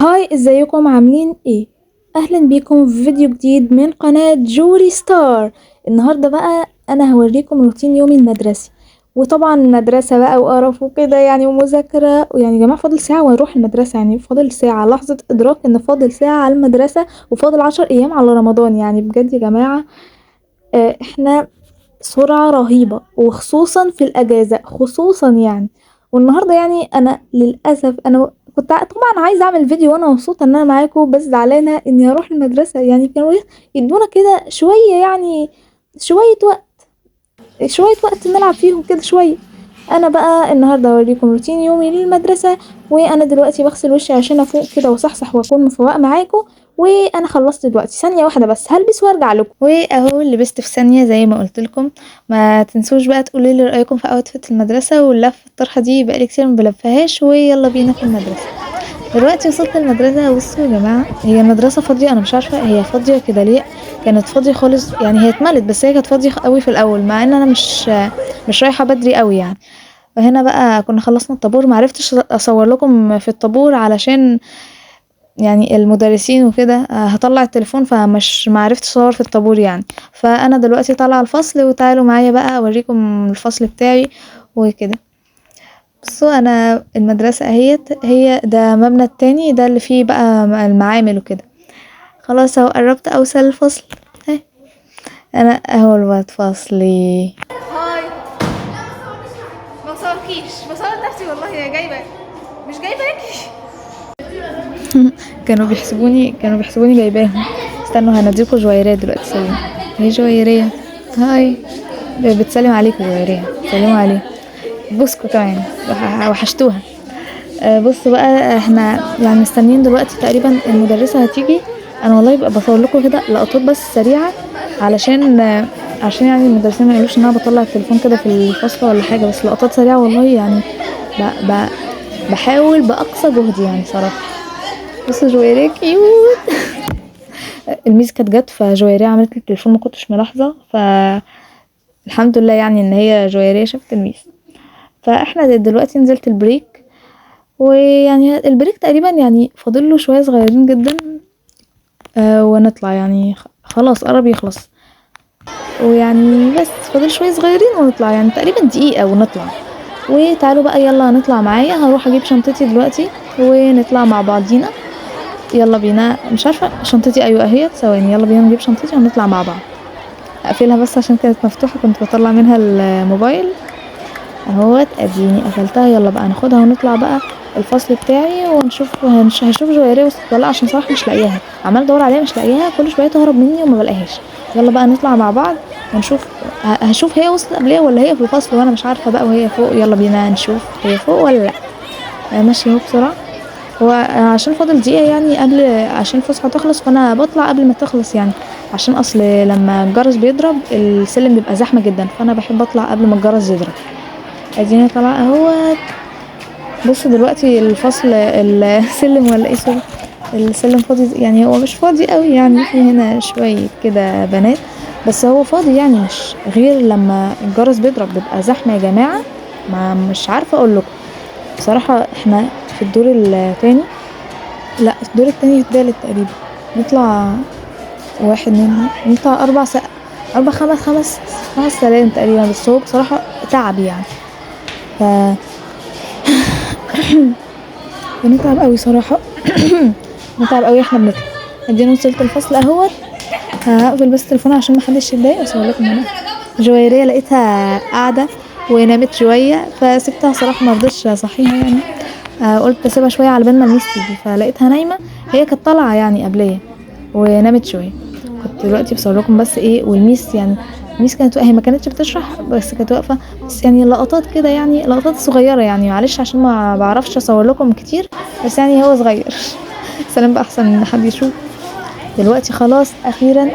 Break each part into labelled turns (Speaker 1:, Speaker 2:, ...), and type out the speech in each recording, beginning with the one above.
Speaker 1: هاي، ازيكم عاملين ايه؟ اهلا بيكم في فيديو جديد من قناة جوري ستار. النهاردة بقى انا هوريكم روتين يومي المدرسي، وطبعا المدرسة بقى وقرف وكده يعني ومذاكرة، ويعني يا جماعة فاضل ساعة وهنروح المدرسة، يعني فاضل ساعة، لحظة ادراك ان فاضل ساعة على المدرسة وفاضل 10 ايام على رمضان. يعني بجد يا جماعة، احنا سرعة رهيبة، وخصوصا في الأجازة خصوصا يعني. والنهاردة يعني أنا للأسف أنا كنت طبعا عايزة أعمل فيديو وأنا مبسوطة إن أنا معاكم، بس زعلانة إني هروح المدرسة. يعني كانوا يدونا كده شوية، يعني شوية وقت، شوية وقت نلعب فيهم كده شوية. انا بقى النهارده هوريكم روتين يومي للمدرسه، وانا دلوقتي بغسل وشي عشان افوق كده وصحصح واكون مفوقه معاكم. وانا خلصت دلوقتي، ثانيه واحده بس هلبس وارجع لكم. واهو لبست في ثانيه زي ما قلت لكم. ما تنسوش بقى تقولوا لي رايكم في اوتفيت المدرسه، واللفه الطرحه دي بقالي كتير ما بلفهاش. ويلا بينا في المدرسه. دلوقتي وصلت المدرسة. بصوا يا جماعة، هي المدرسة فاضية، انا مش عارفة هي فاضية كده ليه. كانت فاضية خالص، يعني هي اتملت، بس هي كانت فاضية قوي في الاول، مع ان انا مش رايحة بدري قوي يعني. فهنا بقى كنا خلصنا الطابور، معرفتش اصور لكم في الطابور علشان يعني المدرسين وكده. هطلع التليفون، فمش معرفتش اصور في الطابور يعني. فانا دلوقتي طالعة الفصل، وتعالوا معايا بقى اوريكم الفصل بتاعي وكده. بصوا، انا المدرسة اهيت، هي ده مبنى التاني ده اللي فيه بقى المعامل وكده. خلاص اهو قربت اوصل الفصل. اهي انا اهو الوقت فصلي.
Speaker 2: هاي، ما صوركيش، بصور نفسي والله يا جايبه، مش جايباكي.
Speaker 1: كانوا بيحسبوني جايباهم. استنوا هنديكوا جويرية دلوقتي. سلام. هي جويرية. هاي. بتسلم عليكم جويرية، سلموا عليها. بوسكوا كمان، وحشتوها. بصوا بقى، احنا يعني مستنيين دلوقتي تقريبا المدرسة هتيجي. انا والله بقى بصور لكم كده لقطات بس سريعة، علشان عشان يعني المدرسين ما يقولوش ان انا بطلع التليفون كده في الفصل ولا حاجة، بس لقطات سريعة والله يعني. ب... ب... بحاول بأقصى جهدي يعني صراحة. بصوا جويرية كيوت. الميس كانت جت، فجويرية عملت لي التليفون، ما كنتش ملاحظة، فالحمد لله يعني ان هي جويرية شافت الميس. فاحنا دلوقتي نزلت البريك، ويعني البريك تقريبا يعني فاضل له شويه صغيرين جدا. ونطلع يعني خلاص قرب يخلص، ويعني بس فاضل شويه صغيرين ونطلع، يعني تقريبا دقيقه ونطلع. وتعالوا بقى يلا نطلع معايا، هروح اجيب شنطتي دلوقتي ونطلع مع بعضينا. يلا بينا. مش عارفه شنطتي، ايوه اهي، ثواني، يلا بينا نجيب شنطتي ونطلع مع بعض. اقفلها بس عشان كانت مفتوحه، كنت بطلع منها الموبايل اهوت، اديني قفلتها. يلا بقى ناخدها ونطلع بقى الفصل بتاعي، ونشوف هشوف جويرية وصلت ولا لأ، عشان صراحة مش لاقياها. عمال ادور عليها مش لاقياها، كل شوية تهرب مني وما بلاقيهاش. يلا بقى نطلع مع بعض ونشوف. هشوف هي وصلت قبليه ولا هي في الفصل وانا مش عارفة بقى، وهي فوق. يلا بينا نشوف هي فوق ولا لا. ماشي اهو بسرعة. هو عشان فاضل دقيقة يعني قبل، عشان الفسحة تخلص، فانا بطلع قبل ما تخلص يعني. عشان اصل لما الجرس بيضرب السلم بيبقى زحمة جدا، فانا بحب اطلع قبل ما الجرس يضرب. اديني طالعه اهوت. بصوا دلوقتي الفصل السلم ولا ايه، سوري، السلم فاضي، يعني هو مش فاضي قوي، يعني في هنا شويه كده بنات، بس هو فاضي يعني، مش غير لما الجرس بيضرب بيبقى زحمه يا جماعه. ما مش عارفه اقول لكم بصراحه. احنا في الدور التاني، لا الدور التاني التالت تقريبا. نطلع واحد اتنين، نطلع اربع خمس سلالم تقريبا، بس هو بصراحه تعب يعني. ف بنتعب قوي صراحة. بنتعب قوي احنا بنطلع. ادينا وصلت الفصل اهوت. هقفل بس التليفون عشان محدش يتضايق، واصور لكم هنا جويرية لقيتها قاعدة ونامت شوية، فسبتها صراحة، مرضتش اصحيها يعني. قلت اسيبها شوية على بال ما الميس تيجي، فلقيتها نايمة. هي كانت طالعة يعني قبلية ونامت شوية. كنت دلوقتي بصور لكم بس ايه، والميس يعني الميس كانت، هي ما كانتش بتشرح بس كانت واقفة، بس يعني لقطات كده، يعني لقطات صغيرة يعني، معلش عشان ما بعرفش اصور لكم كتير، بس يعني هو صغير. سلام بقى احسن ان حد يشوف. دلوقتي خلاص اخيرا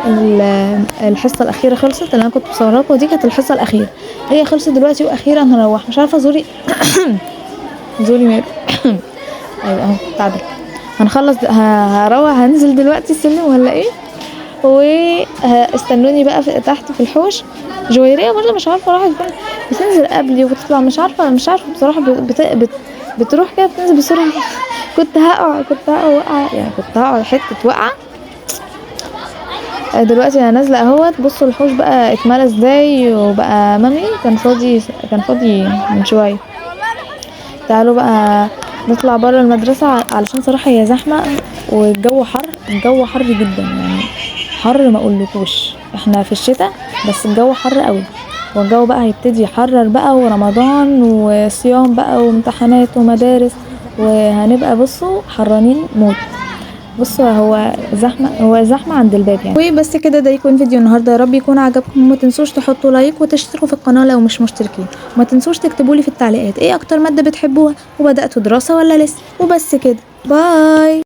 Speaker 1: الحصه الاخيره خلصت، اللي انا كنت بصورها لكم دي كانت الحصه الاخيره. هي خلصت دلوقتي واخيرا هنروح. مش عارفه زوري زوري ماله. ايوه اهو تعدل. هنخلص هروح، هنزل دلوقتي السلم ولا ايه، واستنوني بقى تحت في الحوش. جويرية برضه مش عارفه راحت فين، بتنزل قبلي وبتطلع، مش عارفه بصراحه. بتروح كده بتنزل بسرعه. كنت هقع وقع، يعني كنت هقع حته وقعه. دلوقتي انا نازله اهوت. بصوا الحوش بقى اتملى ازاي وبقى مامي كان فاضي من شويه. تعالوا بقى نطلع بره المدرسه علشان صراحه هي زحمه والجو حر، الجو حر جدا يعني، حر ما اقولكوش. احنا في الشتاء بس الجو حر قوي، والجو بقى هيبتدي يحرر بقى، ورمضان وصيام بقى وامتحانات ومدارس، وهنبقى بصوا حرانين موت. بصوا هو زحمة عند الباب يعني. وبس كده، ده يكون فيديو النهارده، يا رب يكون عجبكم. وما تنسوش تحطوا لايك وتشتركوا في القناة لو مش مشتركين، وما تنسوش تكتبوا لي في التعليقات ايه اكتر مادة بتحبوها، وبدأتوا دراسة ولا لسه. وبس كده، باي.